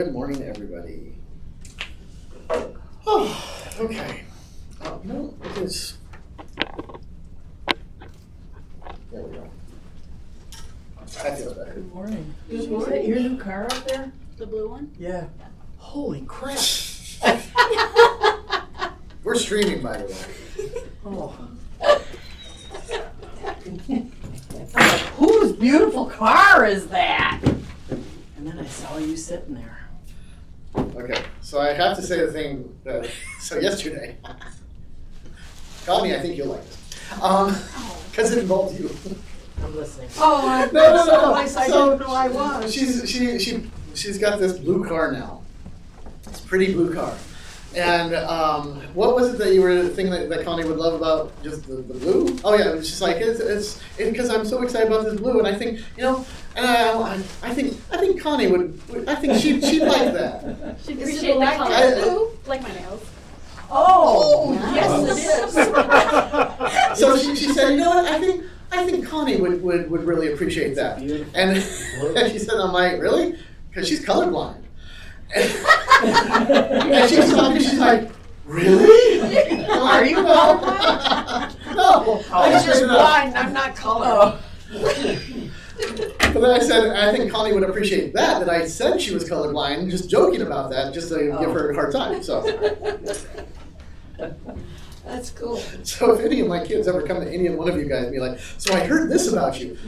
Good morning, everybody. Oh, okay. No, it is. There we go. I feel better. Good morning. Good Is morning. that your new car up there? The blue one? Yeah. Holy crap. We're streaming, by the way. Oh. Whose beautiful car is that? And then I saw you sitting there. Okay, so I have to say the thing that, so yesterday, Connie, I think you'll like this. Because it involves you. I'm listening. Oh, I No. so I So, didn't know I was. She's got this blue car now. It's a pretty blue car. And what was it that you were thinking that Connie would love about just the blue? Oh yeah, it was just like it's because I'm so excited about this blue, and I think and I think Connie would I think she'd like that. She'd Is appreciate it that like color. blue? Like my nails. Oh, Yes, it is. So she said, you know what? I think Connie would really appreciate that. Beautiful. And she said, I'm like, really? Because she's colorblind. And she's talking, she's like, really? Are you colorblind? No, I I'm just just blind, I'm not color. But then I said, I think Connie would appreciate that I said she was colorblind, just joking about that, just to give her a hard time. So That's cool. if any of my kids ever come to any one of you guys and be like, so I heard this about you,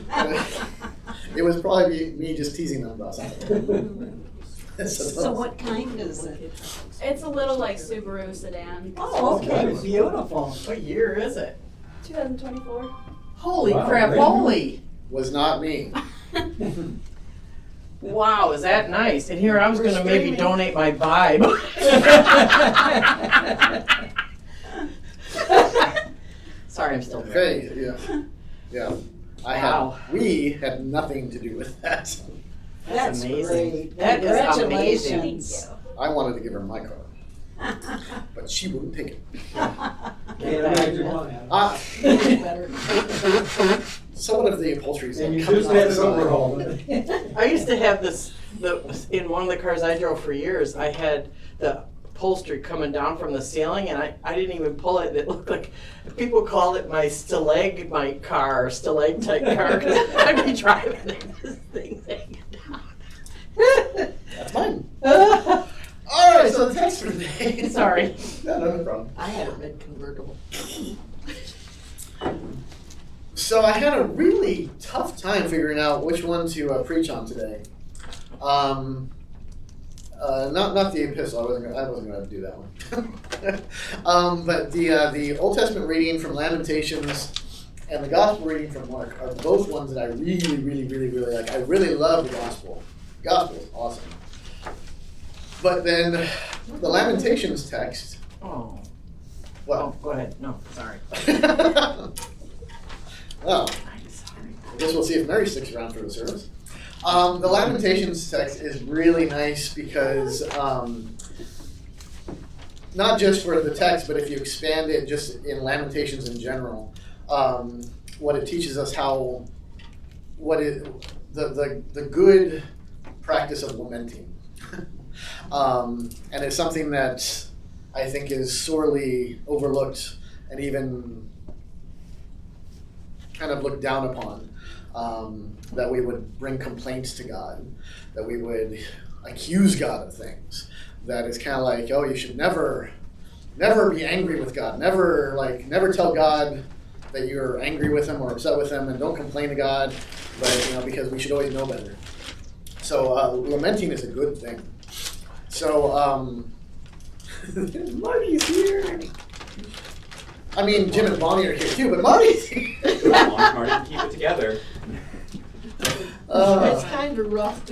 it was probably me just teasing them about something. So what kind is it? It's a little like Subaru sedan. Oh, okay. Beautiful. What year is it? 2024. Holy Wow, crap, great. holy. Was not me. Wow, is that nice? And here I was going to maybe donate my vibe. Sorry, I'm still Okay, yeah. Wow. We had nothing to do with that. That's amazing. Great. That is Congratulations. I wanted to give her my car, but she wouldn't take it. Can't imagine why. Better. So what if the upholstery's And like you coming just off had the it side? overhauled. I used to have this, in one of the cars I drove for years, I had the upholstery coming down from the ceiling, and I didn't even pull it. It looked like, people called it my stalagmite car, or stalactite car, because I'd be driving and this thing hanging down. That's mine. All right, so the text for today. Sorry. No problem. I had a red convertible. So I had a really tough time figuring out which one to preach on today. Not the epistle. I wasn't going to do that one. But the Old Testament reading from Lamentations and the Gospel reading from Mark are both ones that I really like. I really love the Gospel. The Gospel is awesome. But then the Lamentations text. Oh, Well. go ahead. No, sorry. Well. I'm sorry. I guess we'll see if Mary sticks around for the service. The Lamentations text is really nice because not just for the text, but if you expand it just in Lamentations in general, what it teaches us the good practice of lamenting. And it's something that I think is sorely overlooked and even kind of looked down upon, that we would bring complaints to God, that we would accuse God of things. That is kind of like, oh, you should never be angry with God. Never tell God that you're angry with Him or upset with Him, and don't complain to God. But because we should always know better. So lamenting is a good thing. So Marty's here. I mean, Jim and Bonnie are here too, but Marty's here. Marty can keep it together. It's kind of rough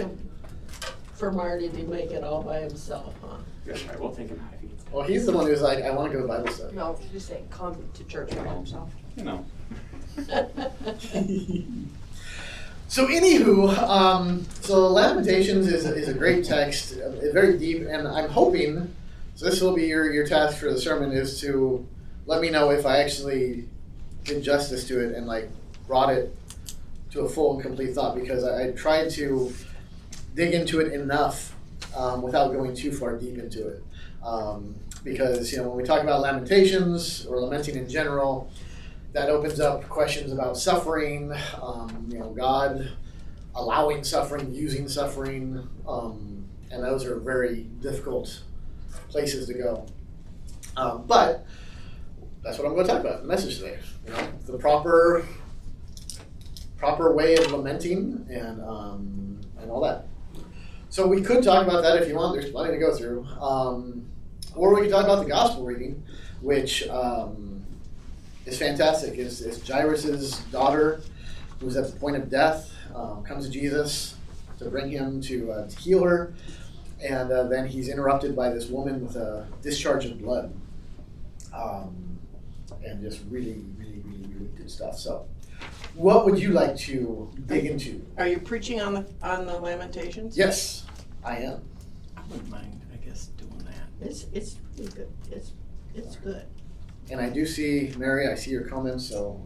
for Marty to make it all by himself, huh? That's right, we'll take him out if he needs Well, he's the one who's like, I want to go to Bible study. No, he's saying come to church by himself. You know. So anywho, so Lamentations is a great text, very deep, and I'm hoping, so this will be your task for the sermon, is to let me know if I actually did justice to it and brought it to a full and complete thought, because I tried to dig into it enough without going too far deep into it. Because, when we talk about lamentations or lamenting in general, that opens up questions about suffering, God allowing suffering, using suffering, and those are very difficult places to go. But that's what I'm going to talk about in the message today. The proper way of lamenting and all that. So we could talk about that if you want. There's plenty to go through. Or we could talk about the gospel reading, which is fantastic. It's Jairus' daughter, who's at the point of death, comes to Jesus to bring him to heal her. And then he's interrupted by this woman with a discharge of blood. And just really, really, really, really good stuff. So what would you like to dig into? Are you preaching on the Lamentations? Yes, I am. I wouldn't mind, I guess, doing that. It's really good. It's good. And I do see, Mary, I see your comments, so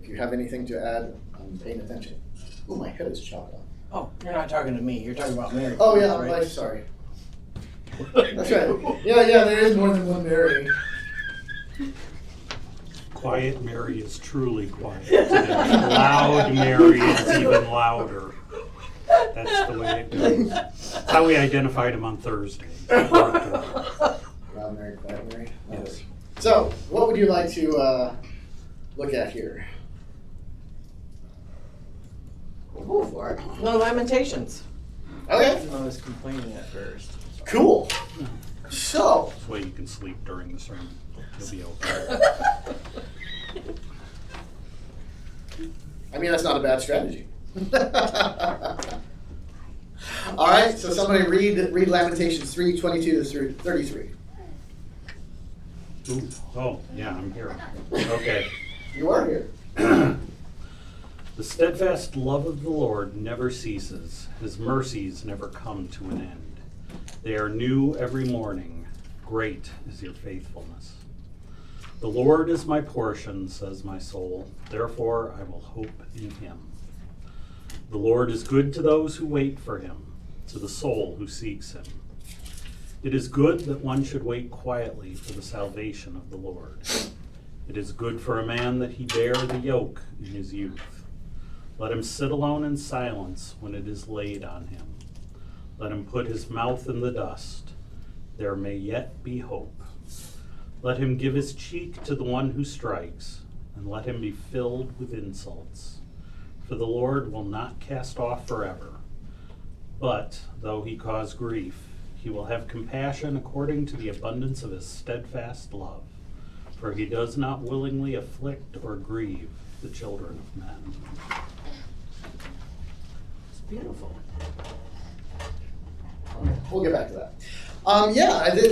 if you have anything to add, I'm paying attention. Oh, my head is chopped off. Oh, you're not talking to me. You're talking about Mary. Oh, yeah, I'm right? sorry. That's right. Yeah, there is more than one Mary. Quiet Mary is truly quiet today. Loud Mary is even louder. That's the way it goes. That's how we identified him on Thursday. Loud Mary, quiet Mary. Yes. So, what would you like to look at here? Go for it. No, Lamentations. Okay, I was complaining at first. cool. So, That's why you can sleep during the sermon. You'll be okay. I mean, that's not a bad strategy. All right, so somebody read Lamentations 3:22 to 33. Ooh. Oh, yeah, I'm here. Okay. You are here. The steadfast love of the Lord never ceases. His mercies never come to an end. They are new every morning. Great is your faithfulness. The Lord is my portion, says my soul. Therefore I will hope in him. The Lord is good to those who wait for him, to the soul who seeks him. It is good that one should wait quietly for the salvation of the Lord. It is good for a man that he bear the yoke in his youth. Let him sit alone in silence when it is laid on him. Let him put his mouth in the dust. There may yet be hope. Let him give his cheek to the one who strikes, and let him be filled with insults. For the Lord will not cast off forever. But, though he cause grief, he will have compassion according to the abundance of his steadfast love. For he does not willingly afflict or grieve the children of men. It's beautiful. We'll get back to that.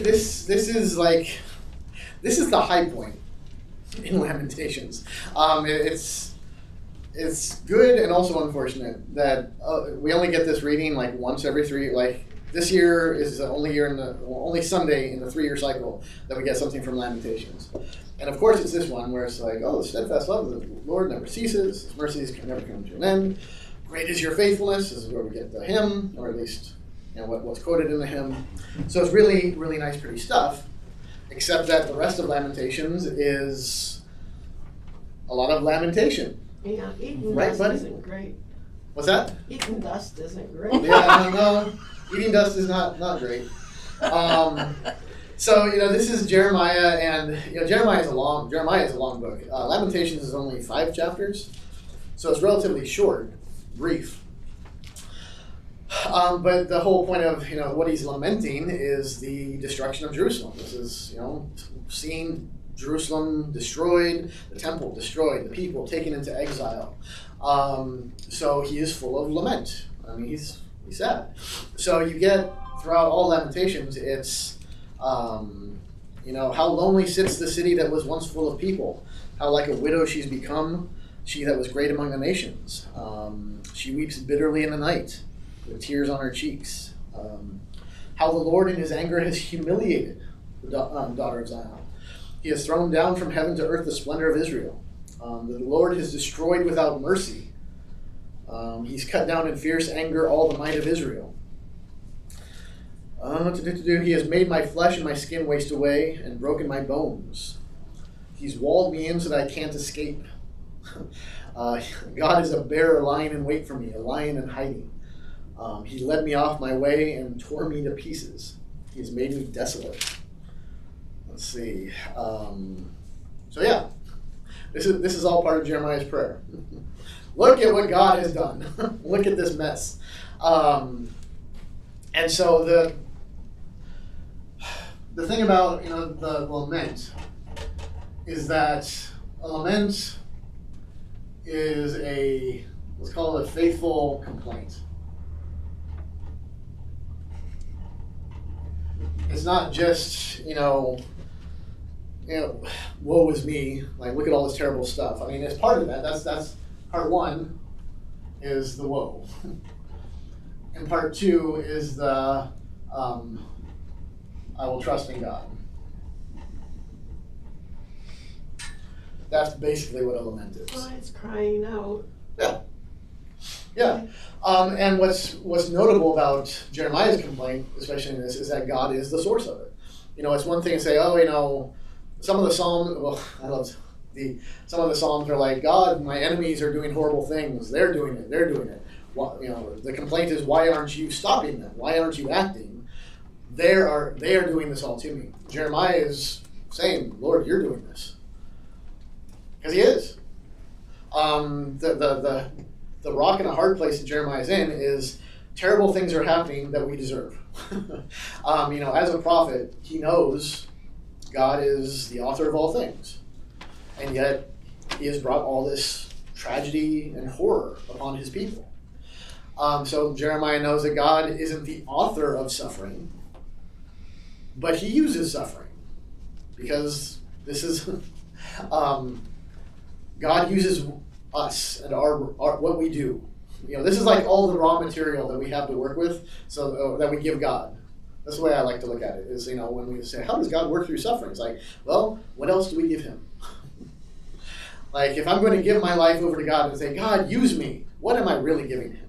This is the high point in Lamentations. It's good and also unfortunate that we only get this reading like once every three. Like this year is the only Sunday in the 3-year cycle that we get something from Lamentations. And of course, it's this one where it's like, oh, the steadfast love of the Lord never ceases; His mercies can never come to an end. Great is your faithfulness. This is where we get the hymn, or at least what's quoted in the hymn. So it's really, really nice, pretty stuff. Except that the rest of Lamentations is a lot of lamentation. Yeah, eating Right, dust buddy? isn't great. What's that? Eating dust isn't great. Yeah, no, eating dust is not great. So this is Jeremiah, and Jeremiah is a long book. Lamentations is only 5 chapters, so it's relatively short, brief. But the whole point of what he's lamenting is the destruction of Jerusalem. This is seeing Jerusalem destroyed, the temple destroyed, the people taken into exile. So he is full of lament. I mean, he's sad. So you get throughout all Lamentations, it's how lonely sits the city that was once full of people. How like a widow she's become, she that was great among the nations. She weeps bitterly in the night, with tears on her cheeks. How the Lord in his anger has humiliated the daughter of Zion. He has thrown down from heaven to earth the splendor of Israel. The Lord has destroyed without mercy. He's cut down in fierce anger all the might of Israel. He has made my flesh and my skin waste away and broken my bones. He's walled me in so that I can't escape. God is a bear lying in wait for me, a lion in hiding. He led me off my way and tore me to pieces. He's made me desolate. Let's see. So yeah, this is all part of Jeremiah's prayer. Look at what God has done. Look at this mess. And so the thing about the lament is that a lament is let's call it a faithful complaint. It's not just woe is me, like look at all this terrible stuff. I mean, it's part of that. That's part one is the woe, and part two is the I will trust in God. That's basically what a lament is. Oh, it's crying out. Yeah. And what's notable about Jeremiah's complaint, especially in this, is that God is the source of it. It's one thing to say, some of the Psalms, some of the Psalms are like, God, my enemies are doing horrible things. They're doing it. The complaint is, why aren't you stopping them? Why aren't you acting? They are doing this all to me. Jeremiah is saying, Lord, you're doing this. Because he is. The rock and a hard place that Jeremiah's in is terrible things are happening that we deserve. As a prophet, he knows God is the author of all things. And yet, he has brought all this tragedy and horror upon his people. So Jeremiah knows that God isn't the author of suffering, but he uses suffering. Because this is... God uses us and our what we do. This is like all the raw material that we have to work with, so that we give God. That's the way I like to look at it. Is when we say, how does God work through suffering? It's like, well, what else do we give him? Like, if I'm going to give my life over to God and say, God, use me, what am I really giving him?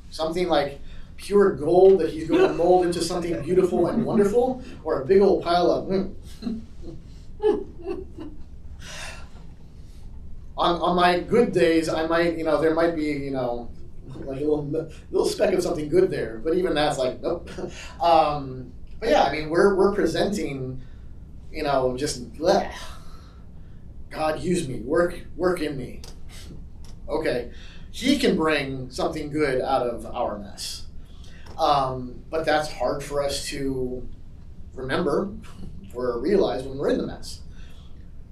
Something like pure gold that he's going to mold into something beautiful and wonderful, or a big old pile of On my good days, I might, there might be, like a little speck of something good there. But even that's like, nope. But yeah, I mean, we're presenting, just bleh. God, use me, work in me. Okay, he can bring something good out of our mess. But that's hard for us to remember or realize when we're in the mess.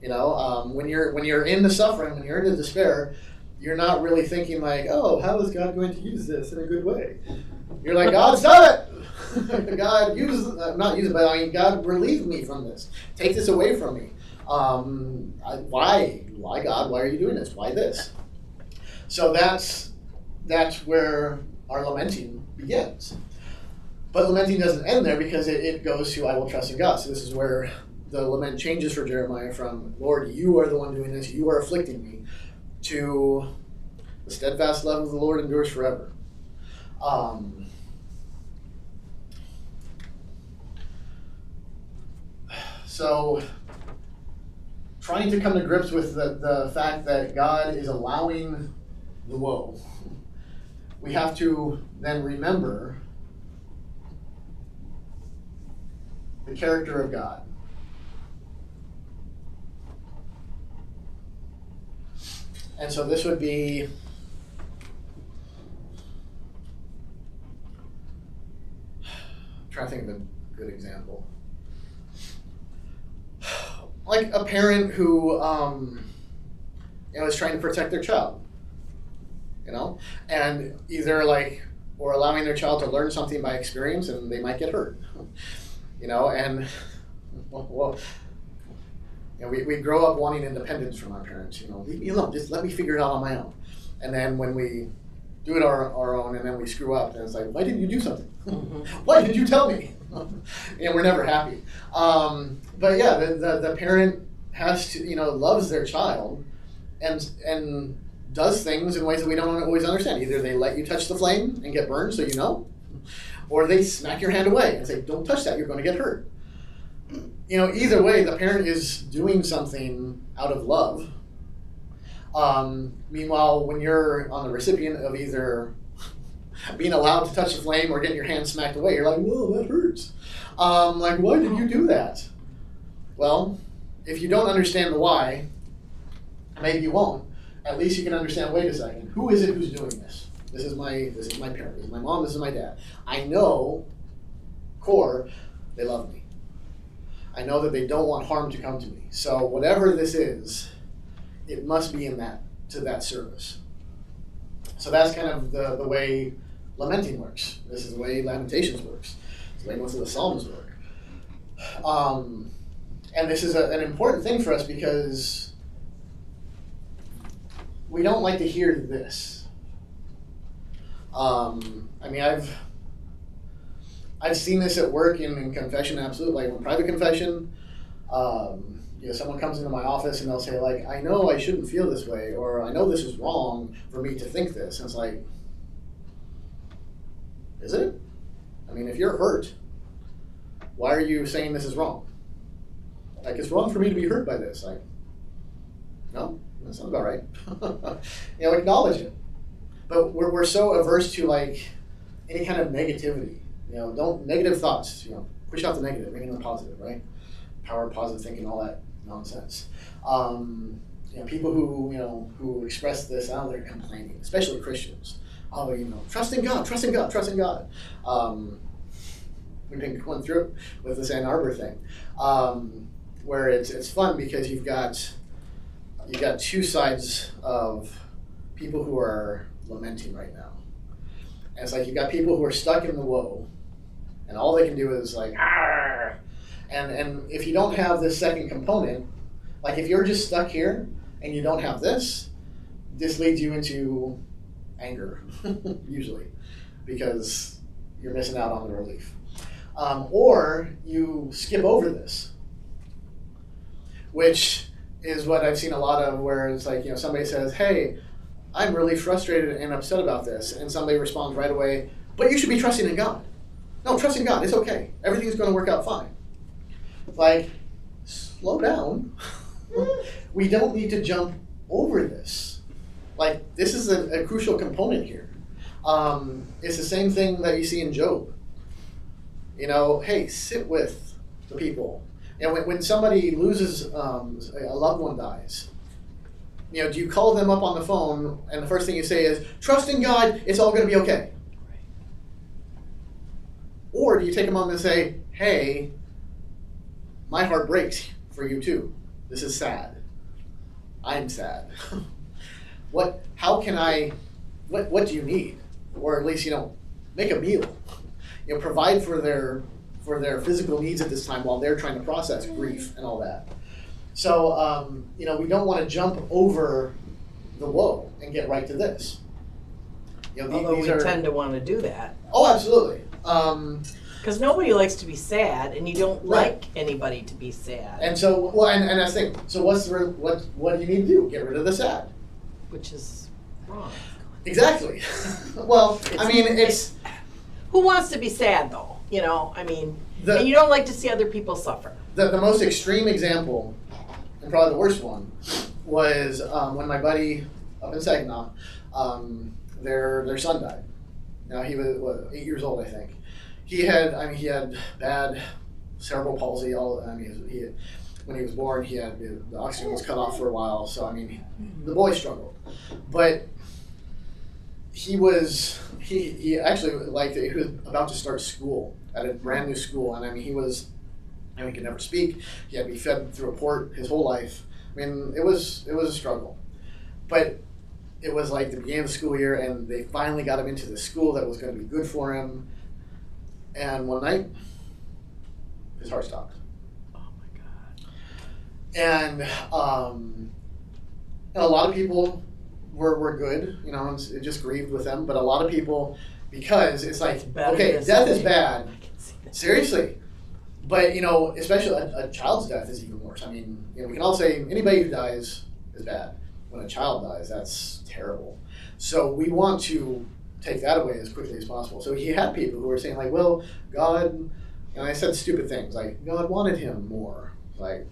When you're in the suffering, when you're in the despair, you're not really thinking like, oh, how is God going to use this in a good way? You're like, God, stop it! God, not use it, but I mean, God, relieve me from this. Take this away from me. Why? Why, God? Why are you doing this? Why this? So that's where our lamenting begins. But lamenting doesn't end there, because it goes to, I will trust in God. So this is where the lament changes for Jeremiah from, Lord, you are the one doing this, you are afflicting me, to the steadfast love of the Lord endures forever. So, trying to come to grips with the fact that God is allowing the woe, we have to then remember the character of God. And so this would be I'm trying to think of a good example. Like a parent who is trying to protect their child. And either or allowing their child to learn something by experience, and they might get hurt. And we grow up wanting independence from our parents. Leave me alone. Just let me figure it out on my own. And then when we do it our own, and then we screw up, and it's like, why didn't you do something? Why did you tell me? We're never happy. But yeah, the parent has to, loves their child, and does things in ways that we don't always understand. Either they let you touch the flame and get burned, so or they smack your hand away and say, don't touch that, you're going to get hurt. You know, either way, the parent is doing something out of love. Meanwhile, when you're on the recipient of either being allowed to touch the flame or getting your hand smacked away, you're like, whoa, that hurts. Like, why did you do that? Well, if you don't understand the why, maybe you won't. At least you can understand, wait a second, who is it who's doing this? This is my parent, this is my mom, this is my dad. I know, core, they love me. I know that they don't want harm to come to me. So whatever this is, it must be in that service. So that's kind of the way lamenting works. This is the way Lamentations works. It's the way most of the Psalms work. And this is an important thing for us because we don't like to hear this. I mean, I've seen this at work in confession, absolutely. Like in private confession, someone comes into my office and they'll say, like, I know I shouldn't feel this way, or I know this is wrong for me to think this. And it's like, is it? I mean, if you're hurt, why are you saying this is wrong? Like, it's wrong for me to be hurt by this. Like, no, that sounds about right. Acknowledge it. But we're so averse to, like, any kind of negativity. Don't negative thoughts. Push out the negative, bring in the positive, right? Power of positive thinking, all that nonsense. People who express this, they're complaining, especially Christians. Oh, trust in God, trust in God, trust in God. We've been going through it with this Ann Arbor thing, where it's fun because you've got two sides of people who are lamenting right now. And it's like you've got people who are stuck in the woe, and all they can do is like, ah. And if you don't have this second component, like if you're just stuck here and you don't have this leads you into anger, usually, because you're missing out on the relief. Or you skip over this, which is what I've seen a lot of, where it's like, somebody says, hey, I'm really frustrated and upset about this, and somebody responds right away, but you should be trusting in God. No, trust in God, it's okay. Everything's going to work out fine. Like, slow down. We don't need to jump over this. Like, this is a crucial component here. It's the same thing that you see in Job. Hey, sit with the people. When somebody loses, a loved one dies, do you call them up on the phone and the first thing you say is, trust in God, it's all going to be okay? Or do you take them on and say, hey, my heart breaks for you too. This is sad. I'm sad. What do you need? Or at least, make a meal. Provide for their physical needs at this time while they're trying to process grief and all that. So, we don't want to jump over the woe and get right to this. Although we tend to want to do that. Oh, absolutely. Because nobody likes to be sad, and you don't Right. like anybody to be sad. And so, and that's the thing. So what do you need to do? Get rid of the sad. Which is wrong. Exactly. Well, it's Who wants to be sad, though? And you don't like to see other people suffer. the most extreme example, and probably the worst one, was when my buddy up in Saginaw, their son died. Now he was 8 years old, I think. He had bad cerebral palsy. When he was born, the oxygen was cut off for a while. So the boy struggled, but he actually liked it. He was about to start school at a brand new school, and he could never speak. He had to be fed through a port his whole life. It was a struggle, but it was like the beginning of the school year, and they finally got him into the school that was going to be good for him. And one night, his heart stopped. Oh my God. And a lot of people were good, it just grieved with them. But a lot of people, because it's like, Better okay, than death is something. bad, I can see that. seriously. But especially a child's death is even worse. We can all say anybody who dies is bad. When a child dies, that's terrible. So we want to take that away as quickly as possible. So he had people who were saying like, well, God, and I said stupid things like God wanted him more, like,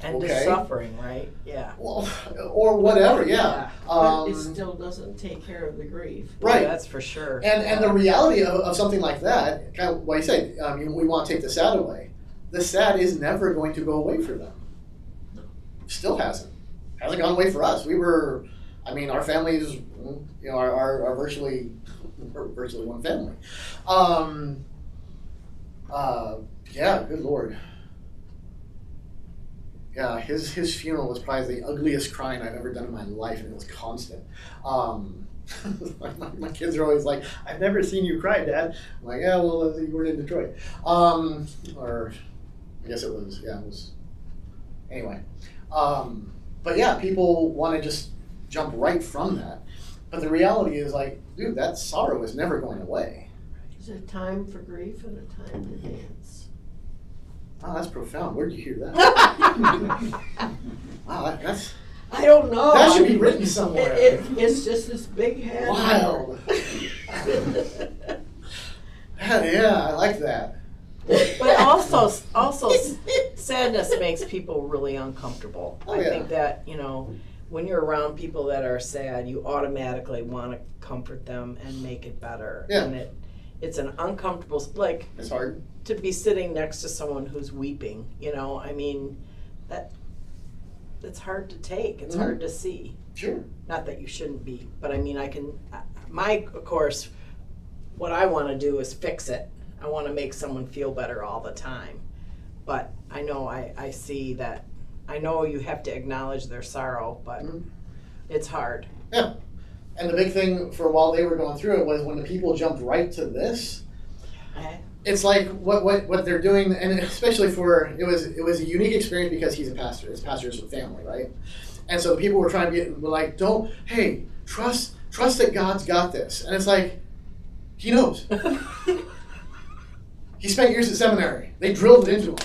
And Okay. just suffering, right? Yeah. well, or whatever, yeah. But it still doesn't take care of the grief. Right. That's for sure. And the reality of something like that, kind of what you say, we want to take the sad away. The sad is never going to go away for them. Still hasn't. Hasn't gone away for us. We were, I mean, our families, are virtually, we're virtually one family. Yeah, good Lord. Yeah, his funeral was probably the ugliest crying I've ever done in my life, and it was constant. My kids are always like, "I've never seen you cry, Dad." I'm like, "Yeah, well, you were in Detroit," or I guess it was. Yeah, it was. Anyway, but yeah, people want to just jump right from that, but the reality is like, dude, that sorrow is never going away. There's a time for grief and a time to dance. Oh, that's profound. Where'd you hear that? Wow, that's I don't know. that should I be mean, written somewhere. It's just this big head. Wild. Yeah, I like that. But also sadness makes people really uncomfortable. Oh, I yeah. think that, when you're around people that are sad, you automatically want to comfort them and make it better. Yeah. And it's an uncomfortable, like, It's hard. to be sitting next to someone who's weeping, that's hard to take. It's Mhm. hard to see. Sure. Not that you shouldn't be, but I mean, of course, what I want to do is fix it. I want to make someone feel better all the time. But I know I see that, I know you have to acknowledge their sorrow, but Mhm. it's hard. Yeah. And the big thing for while they were going through it was when the people jumped right to this, it's like what they're doing, and especially it was a unique experience because he's a pastor. His pastor's family, right? And so the people were trying to were like, trust that God's got this. And it's like, he knows. He spent years at seminary. They drilled it into him.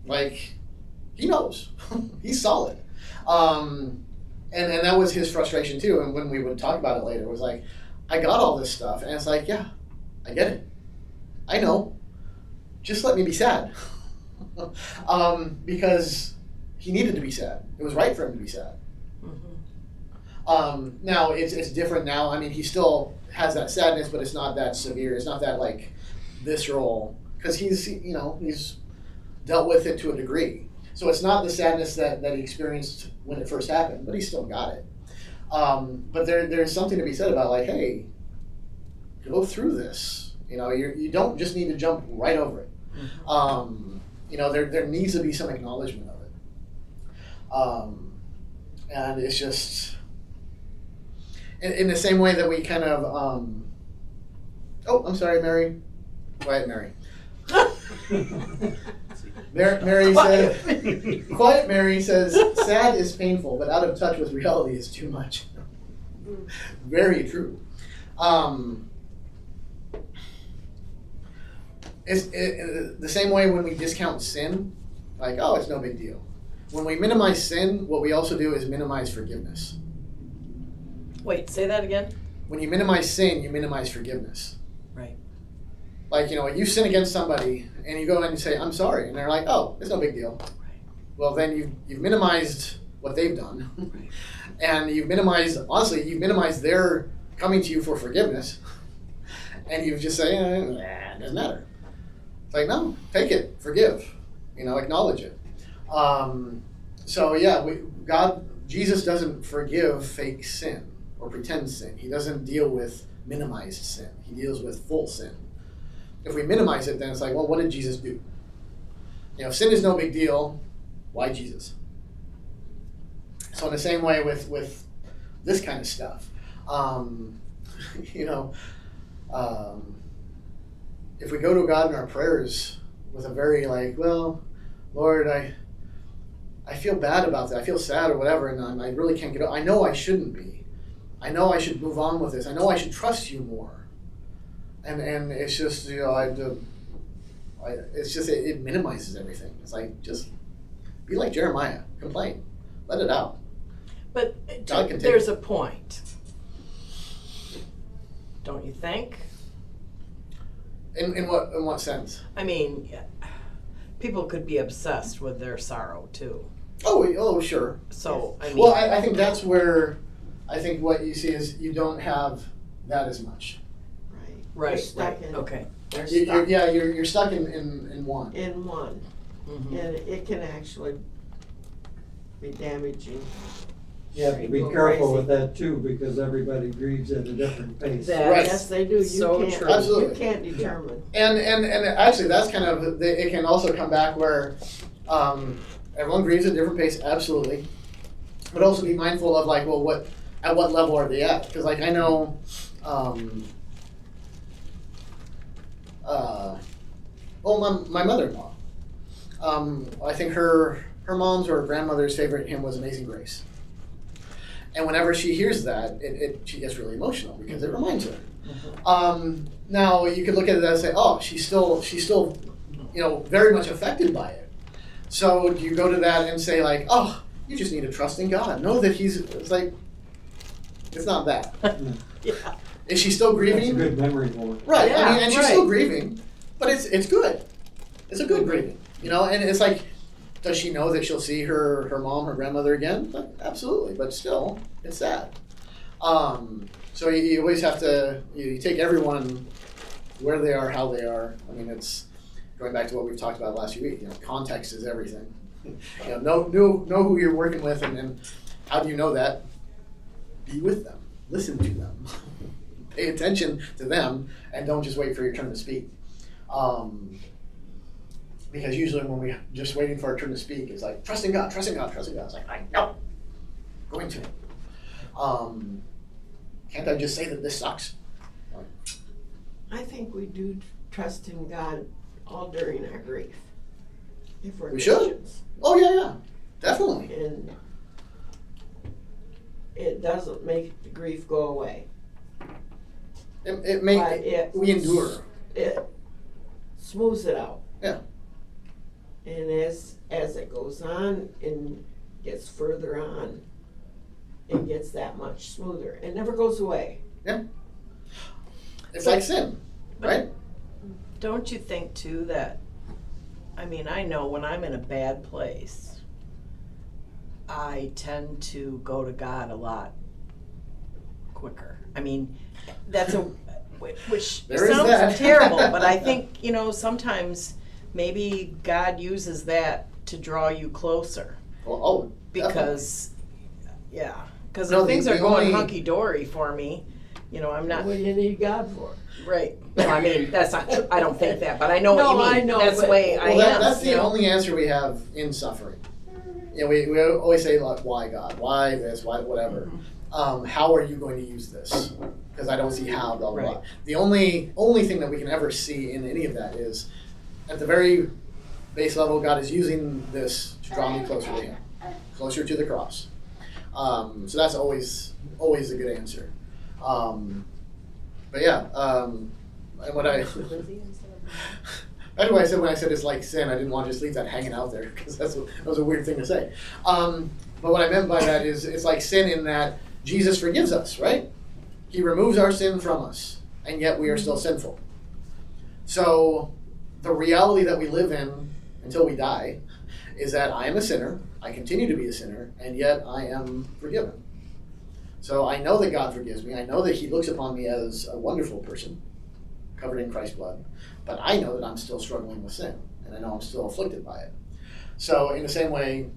Like, he knows. He's solid. And that was his frustration too. And when we would talk about it later, it was like, I got all this stuff. And it's like, yeah, I get it. I know. Just let me be sad. Because he needed to be sad. It was right for him to be sad. Now it's different now. I mean, he still has that sadness, but it's not that severe. It's not that like visceral, because he's dealt with it to a degree. So it's not the sadness that he experienced when it first happened, but he still got it. But there's something to be said about like, hey, go through this. You don't just need to jump right over it. There needs to be some acknowledgement of it. And it's just in the same way that we kind of I'm sorry, Mary. Quiet Mary. Mary said, Quiet Mary says, sad is painful, but out of touch with reality is too much. Very true. It's the same way when we discount sin, like, oh, it's no big deal. When we minimize sin, what we also do is minimize forgiveness. Wait, say that again? When you minimize sin, you minimize forgiveness. Right. Like, you sin against somebody, and you go in and say, I'm sorry. And they're like, oh, it's no big deal. Well, then you've minimized what they've done. And you've minimized their coming to you for forgiveness. And you just say, it doesn't matter. It's like, no, take it, forgive, acknowledge it. So yeah, Jesus doesn't forgive fake sin or pretend sin. He doesn't deal with minimized sin. He deals with full sin. If we minimize it, then it's like, well, what did Jesus do? If sin is no big deal, why Jesus? So in the same way with this kind of stuff, if we go to God in our prayers with a very like, well, Lord, I feel bad about that. I feel sad or whatever, and I really can't get out. I know I shouldn't be. I know I should move on with this. I know I should trust you more. And it's just, it minimizes everything. It's like, just be like Jeremiah. Complain. Let it out. But God can take there's it. a point. don't you think? In what sense? I mean, people could be obsessed with their sorrow too. Oh, sure. So, I mean, Well, I think that's where I think what you see is you don't have that as much. Right. right, They're stuck right, in, okay. they're You're, stuck you're stuck in one. in one, Mhm. and it can actually be damaging. You have to be Go careful crazy. with that too, because everybody grieves at a different pace. That- Right. Yes, they do. You So can't, true. Absolutely. You can't determine. And actually, that's kind of it can also come back where everyone grieves at a different pace, absolutely. But also be mindful of like, well, at what level are they at? Because like I know, my mother-in-law. I think her mom's or her grandmother's favorite hymn was "Amazing Grace," and whenever she hears that, she gets really emotional because it reminds her. Now you could look at it and say, "Oh, she's still, very much affected by it." So do you go to that and say like, "Oh, you just need to trust in God. Know that He's." It's like, it's not that. Yeah. Is she still That's a grieving? good memory for it. Right. I mean, Yeah, and she's right. still grieving, but it's good. It's a good grieving, And it's like, does she know that she'll see her mom, her grandmother again? Like, absolutely, but still, it's sad. So you always have to you take everyone where they are, how they are. I mean, it's going back to what we've talked about last week. Context is everything. Know who you're working with, and how do you know that? Be with them. Listen to them. Pay attention to them, and don't just wait for your turn to speak. Because usually when we're just waiting for our turn to speak, it's like, trusting God, trusting God, trusting God. It's like, no, going to. Can't I just say that this sucks? I think we do trust in God all during our grief. If we're We should. Christians. Oh, yeah, definitely. And it doesn't make the grief go away. It But we endure. It smooths it out. Yeah. And as it goes on and gets further on, it gets that much smoother. It never goes away. It's like sin, right? Don't you think too that, I mean, I know when I'm in a bad place, I tend to go to God a lot quicker. I mean, that's which There is sounds that. terrible, but I think, sometimes maybe God uses that to draw you closer Well, definitely. because if No, things the are going only- hunky-dory for me, I'm not, What do you need God for? right. Well, I mean, that's not true. I don't think that, but I know what No, you I mean. know, That's the but- way I Well, am. that's the only answer we have in suffering. We always say like, why God? Why this? Why whatever? How are you going to use this? Because I don't see how. Blah blah blah. Right. The only thing that we can ever see in any of that is, at the very base level, God is using this to draw me closer to Him, closer to the cross. So that's always a good answer. But yeah, and what I. That's why I said when I said it's like sin, I didn't want to just leave that hanging out there because that was a weird thing to say. But what I meant by that is it's like sin in that Jesus forgives us, right? He removes our sin from us, and yet we are still sinful. So the reality that we live in until we die is that I am a sinner, I continue to be a sinner, and yet I am forgiven. So I know that God forgives me. I know that He looks upon me as a wonderful person, covered in Christ's blood. But I know that I'm still struggling with sin, and I know I'm still afflicted by it. So in the same way,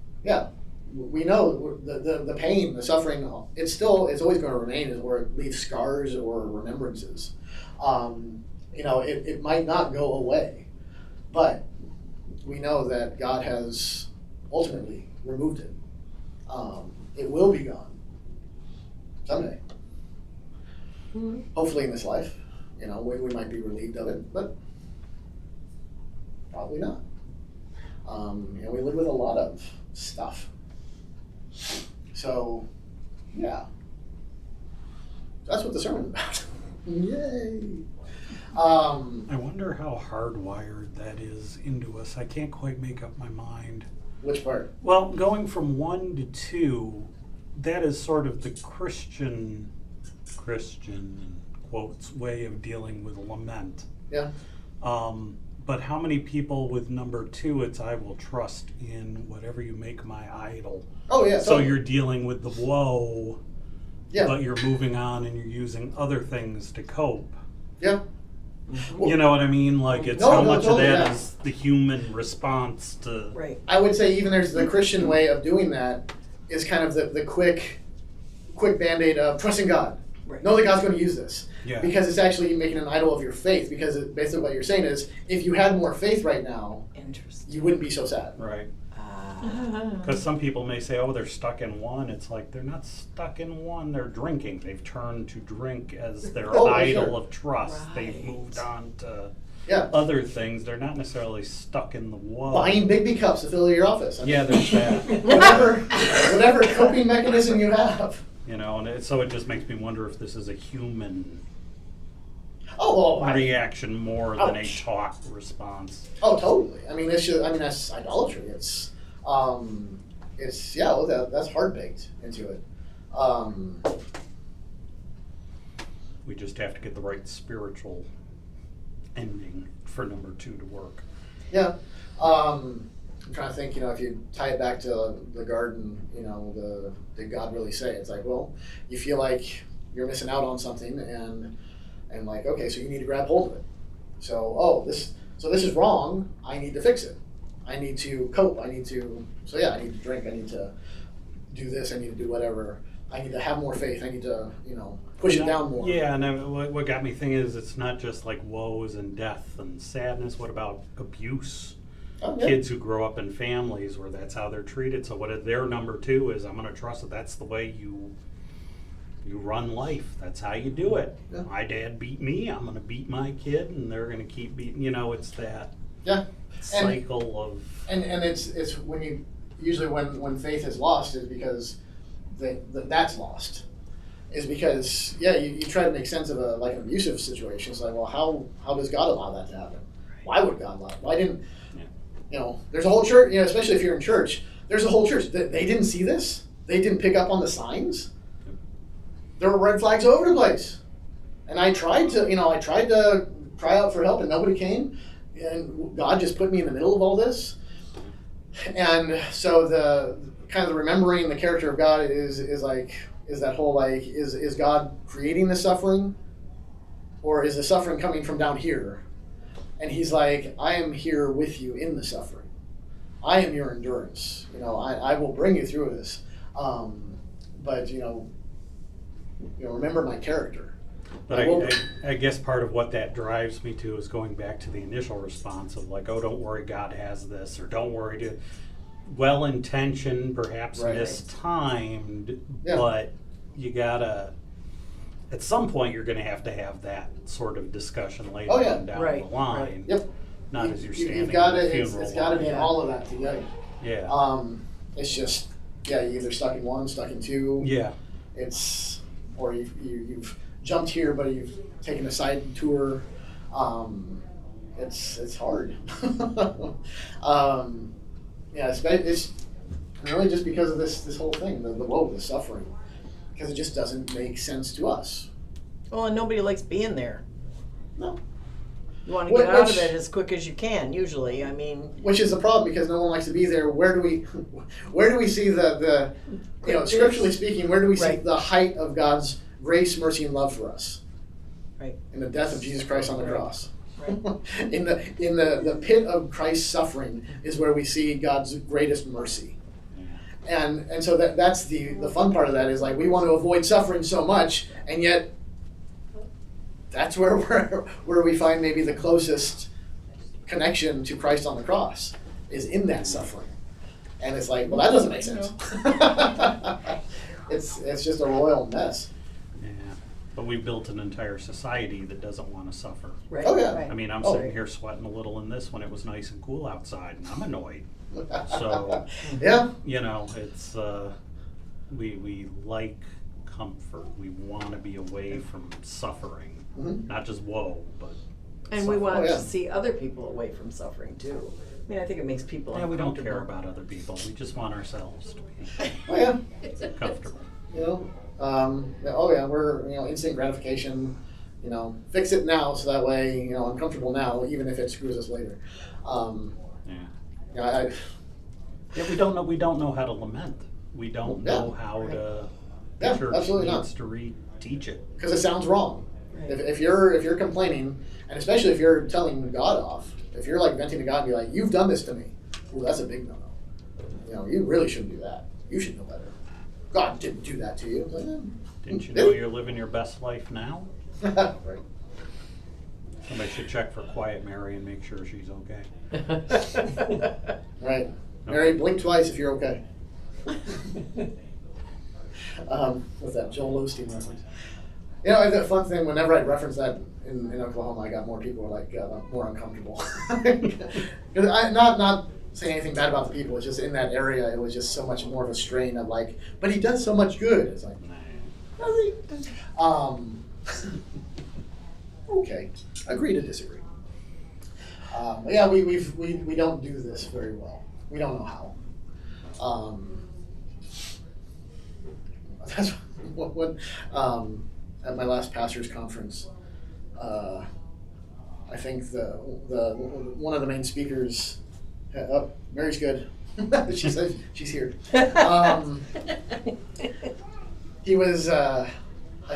we know the pain, the suffering, it's always going to remain, or it leaves scars or remembrances. It might not go away, but we know that God has ultimately removed it. It will be gone someday. Mhm. Hopefully in this life, we might be relieved of it, but probably not. We live with a lot of stuff. So, yeah. That's what the sermon's about. Yay! I wonder how hardwired that is into us. I can't quite make up my mind. Which part? Well, going from 1 to 2, that is sort of the Christian quotes, way of dealing with lament. Yeah. But how many people with number 2, it's I will trust in whatever you make my idol. Oh yeah. So totally. you're dealing with the woe, Yeah. but you're moving on and you're using other things to cope. Yeah. You know what I mean? Like, it's No, how no, much totally, of that yeah. is the human response to. Right. I would say even there's the Christian way of doing that is kind of the quick Band-Aid of trusting God. Right. Know that God's going to use this. Yeah. Because it's actually making an idol of your faith. Because basically what you're saying is, if you had more faith right now, Interesting. you wouldn't be so sad. Right. Ah. Because some people may say, oh, they're stuck in one. It's like they're not stuck in one. They're drinking. They've turned to drink as their Oh, idol sure. of trust. They've Right. moved on to Yeah. other things. They're not necessarily stuck in the woe. Buying big cups to fill your office. I mean, Yeah, there's that. whatever coping mechanism you have. You know, and so it just makes me wonder if this is a human Oh, reaction more than a Ouch. talk response. oh, totally. I mean, that's idolatry. It's yeah. Well, that's hard baked into it. We just have to get the right spiritual ending for number 2 to work. Yeah. I'm trying to think, if you tie it back to the garden, did God really say? It's like, well, you feel like you're missing out on something and like, okay, so you need to grab hold of it. So, this is wrong. I need to fix it. I need to cope. I need to drink. I need to do this. I need to do whatever. I need to have more faith. I need to, push it down more. Yeah, and what got me thinking is it's not just like woes and death and sadness. What about abuse? Oh, yeah. Kids who grow up in families where that's how they're treated. So what their number 2 is, I'm going to trust that that's the way you run life. That's how you do it. Yeah. My dad beat me. I'm going to beat my kid, and they're going to keep beating. It's that Yeah. cycle of. And it's when you usually when faith is lost is because that's lost. Is because you try to make sense of an abusive situation. It's like, well, how does God allow that to happen? Why would God allow it? Why didn't there's a whole church, especially if you're in church, there's a whole church. They didn't see this. They didn't pick up on the signs. There were red flags all over the place. And I tried to cry out for help and nobody came. And God just put me in the middle of all this. And so the kind of the remembering the character of God is that whole is God creating the suffering, or is the suffering coming from down here? And he's like, I am here with you in the suffering. I am your endurance. I will bring you through this. But remember my character. But I guess part of what that drives me to is going back to the initial response of like, oh, don't worry, God has this, or don't worry, well-intentioned, perhaps Right. mistimed, Yeah. but you gotta, at some point, you're gonna have to have that sort of discussion later Oh, yeah. on down Right, the line. Yep. Not as you're standing You've got at the to. funeral. It's got to be line. all of that together. Yeah. It's just you either stuck in one, stuck in two. Yeah. Or you've jumped here, but you've taken a side tour. It's hard. It's really just because of this whole thing, the woe, the suffering, because it just doesn't make sense to us. Well, and nobody likes being there. No. You want to get out of Which- it as quick as you can, usually. I mean, Which is the problem because no one likes to be there. Where do we see the scripturally speaking, where do we see Right. the height of God's grace, mercy, and love for us? Right. In the death of Jesus Christ on the Right. cross. Right. in the pit of Christ's suffering is where we see God's greatest mercy. And so that's the fun part of that is like we want to avoid suffering so much, and yet that's where we find maybe the closest connection to Christ on the cross is in that suffering. And it's like, well, that doesn't make sense. It's just a royal mess. Yeah. But we built an entire society that doesn't want to suffer. right. Oh, yeah. Right. I mean, I'm Oh. sitting here sweating a little in this when it was nice and cool outside, and I'm annoyed. So, Yeah. it's we like comfort. We want to be away from suffering, Mhm. not just woe, but And we want Oh, yeah. to see other people away from suffering too. I mean, I think it makes people yeah, we don't care uncomfortable. about other people. We just want ourselves to be Oh yeah. comfortable. We're instant gratification. You know, fix it now so that way, you know, I'm comfortable now, even if it screws us later. Yeah. You know, Yeah, we don't know how to lament. We don't Yeah. know how to. Yeah, The church absolutely not. needs to teach it. because it sounds wrong. Right. If you're complaining, and especially if you're telling God off, if you're like venting to God and be like, "You've done this to me," ooh, that's a big no-no. You know, you really shouldn't do that. You should know better. God didn't do that to you. It's like, Didn't you did know he? you're living your best life now? Right. Somebody should check for Quiet Mary and make sure she's okay. Right. Mary, blink twice if you're okay. What's that? Joel Osteen reference. You know, the fun thing, whenever I reference that in Oklahoma, I got more people like more uncomfortable. Because I not saying anything bad about the people. It's just in that area, it was just so much more of a strain of like, but he does so much good. It's like, does he? Okay, agree to disagree. Yeah, we don't do this very well. We don't know how. That's what at my last pastors' conference, I think the one of the main speakers. Oh, Mary's good. She says she's here. He was. I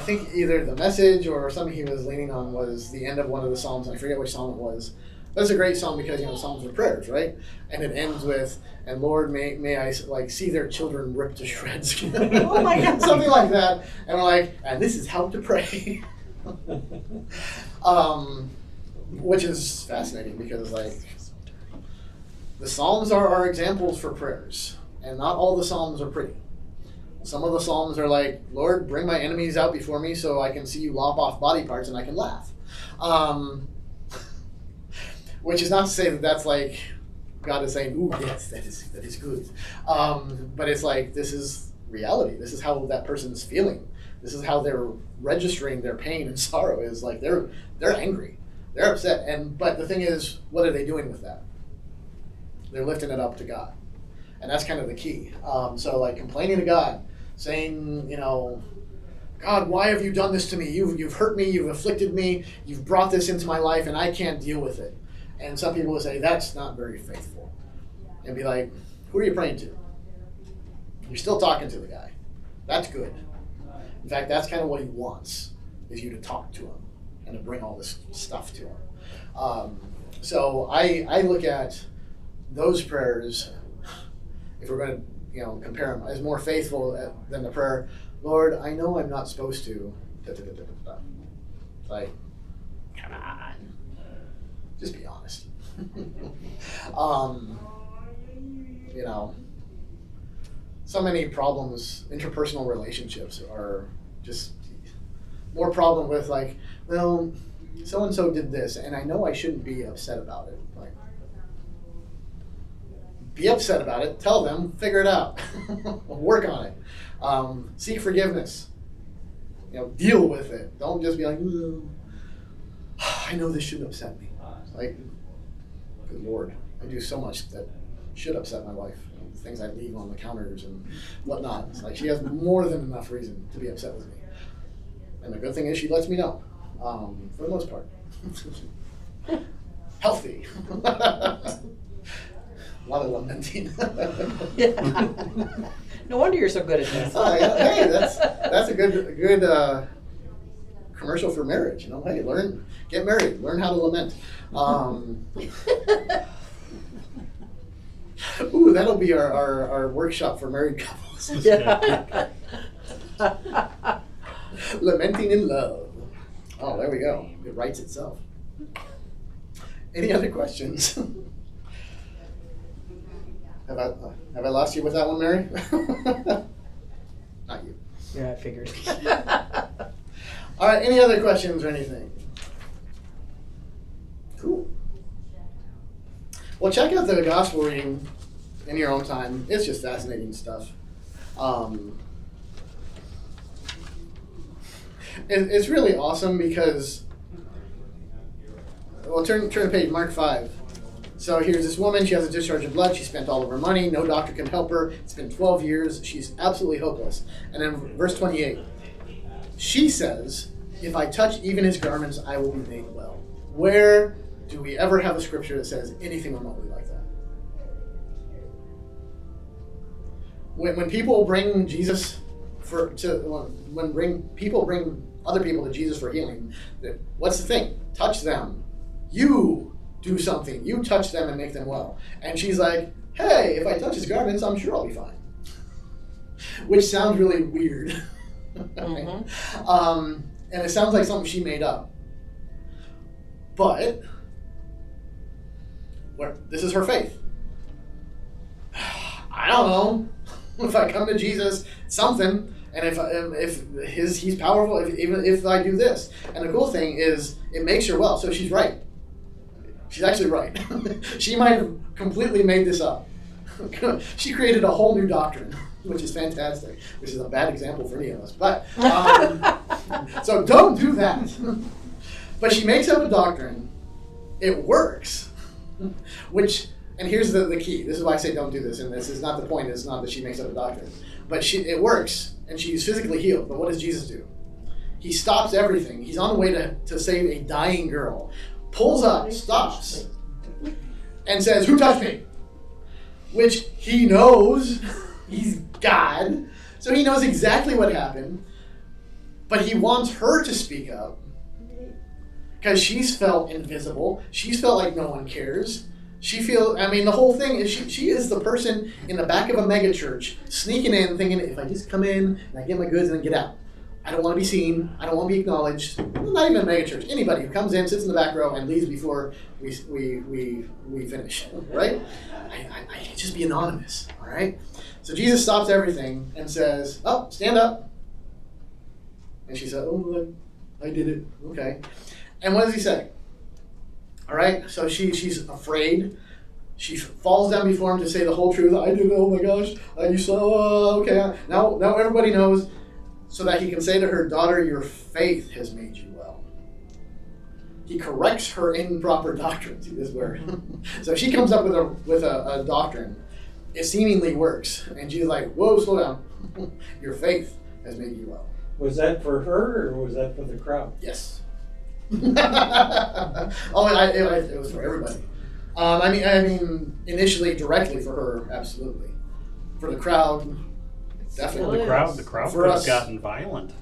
think either the message or something he was leaning on was the end of one of the psalms. I forget which psalm it was. That's a great psalm because, you know, psalms are prayers, right? And it ends with, "And Lord, may I like see their children ripped to shreds." Oh my God. Something like that. And we're like, and this is how to pray. Which is fascinating because, like, the psalms are examples for prayers, and not all the psalms are pretty. Some of the psalms are like, "Lord, bring my enemies out before me so I can see you lop off body parts and I can laugh." Which is not to say that that's like God is saying, "Ooh, yes, that is good." But it's like, this is reality. This is how that person's feeling. This is how they're registering their pain and sorrow. Is like they're angry, they're upset, but the thing is, what are they doing with that? They're lifting it up to God, and that's kind of the key. So like complaining to God, saying, you know, "God, why have you done this to me? You've hurt me. You've afflicted me. You've brought this into my life, and I can't deal with it." And some people will say, "That's not very faithful," and be like, "Who are you praying to? You're still talking to the guy. That's good. In fact, that's kind of what he wants, is you to talk to him and to bring all this stuff to him." So I look at those prayers, if we're going to, you know, compare them, as more faithful than the prayer, "Lord, I know I'm not supposed to." Like, come on. Just be honest. You know, so many problems, interpersonal relationships are just more problem with like, "Well, so and so did this, and I know I shouldn't be upset about it." Like, be upset about it. Tell them. Figure it out. Work on it. Seek forgiveness. You know, deal with it. Don't just be like, "Ooh, I know this shouldn't upset me." Like, good Lord, I do so much that should upset my wife. You know, things I leave on the counters and whatnot. It's like she has more than enough reason to be upset with me. And the good thing is she lets me know, for the most part. Healthy. A lot of lamenting. No wonder you're so good at this. Oh, yeah. Hey, that's a good commercial for marriage. You know, hey, get married, learn how to lament. Ooh, that'll be our workshop for married couples. Yeah. Lamenting in love. Oh, there we go. It writes itself. Any other questions? Have I lost you with that one, Mary? Not you. Yeah, I figured. All right, any other questions or anything? Cool. Well, check out the gospel reading in your own time. It's just fascinating stuff. It's really awesome because, well, turn the page, Mark 5. So here's this woman, she has a discharge of blood, she spent all of her money, no doctor can help her, it's been 12 years, she's absolutely hopeless. And then verse 28, she says, if I touch even his garments, I will be made well. Where do we ever have a scripture that says anything remotely like that? When people bring Jesus people bring other people to Jesus for healing, what's the thing? Touch them. You do something. You touch them and make them well. And she's like, hey, if I touch his garments, I'm sure I'll be fine. Which sounds really weird. Mhm. And it sounds like something she made up. But this is her faith. I don't know if I come to Jesus, something, and if he's powerful, even if I do this. And the cool thing is, it makes her well. So she's right. She's actually right. She might have completely made this up. She created a whole new doctrine, which is fantastic, which is a bad example for any of us. But so don't do that. But she makes up a doctrine. It works. And here's the key. This is why I say don't do this. And this is not the point. It's not that she makes up a doctrine. But it works, and she's physically healed. But what does Jesus do? He stops everything. He's on the way to save a dying girl. Pulls up, stops, and says, who touched me? Which he knows. He's God. So he knows exactly what happened. But he wants her to speak up. Because she's felt invisible. She's felt like no one cares. The whole thing is she is the person in the back of a mega church sneaking in thinking, if I just come in and I get my goods and then get out. I don't want to be seen. I don't want to be acknowledged. Not even a mega church. Anybody who comes in, sits in the back row, and leaves before we finish, right? I can't just be anonymous, all right? So Jesus stops everything and says, oh, stand up. And she said, oh, I did it. Okay. And what does he say? All right, so she's afraid. She falls down before him to say the whole truth. I did it. Oh my gosh! You saw. Okay, now everybody knows, so that he can say to her, "Daughter, your faith has made you well." He corrects her improper doctrine. See this word. So she comes up with a doctrine. It seemingly works, and she's like, "Whoa, slow down. Your faith has made you well." Was that for her or was that for the crowd? Yes. It was for everybody. I mean, initially directly for her, absolutely. For the crowd, definitely. The crowd For could have us. gotten violent.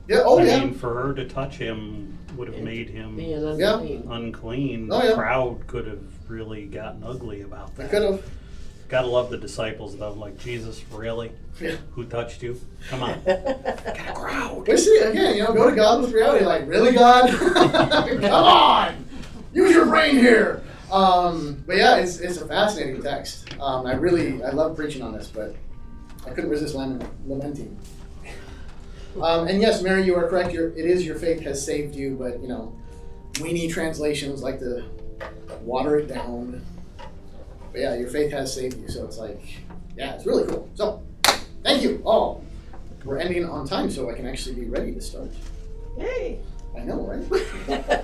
Yeah. Oh, I yeah. mean, for her to touch him would have made him Being unclean. unclean. Oh, The yeah. crowd could have really gotten ugly about I that. could have. Gotta love the disciples though. Like, Jesus, really? Yeah. Who touched you? Come on. Get a crowd. But see, again, go to God with reality. Like, really, God? Come on, use your brain here. But yeah, it's a fascinating text. I love preaching on this, but I couldn't resist lamenting. And yes, Mary, you are correct. It is your faith has saved you, but weenie translations like to water it down. But yeah, your faith has saved you. So it's like, yeah, it's really cool. So, thank you all. We're ending on time, so I can actually be ready to start. Hey. I know, right?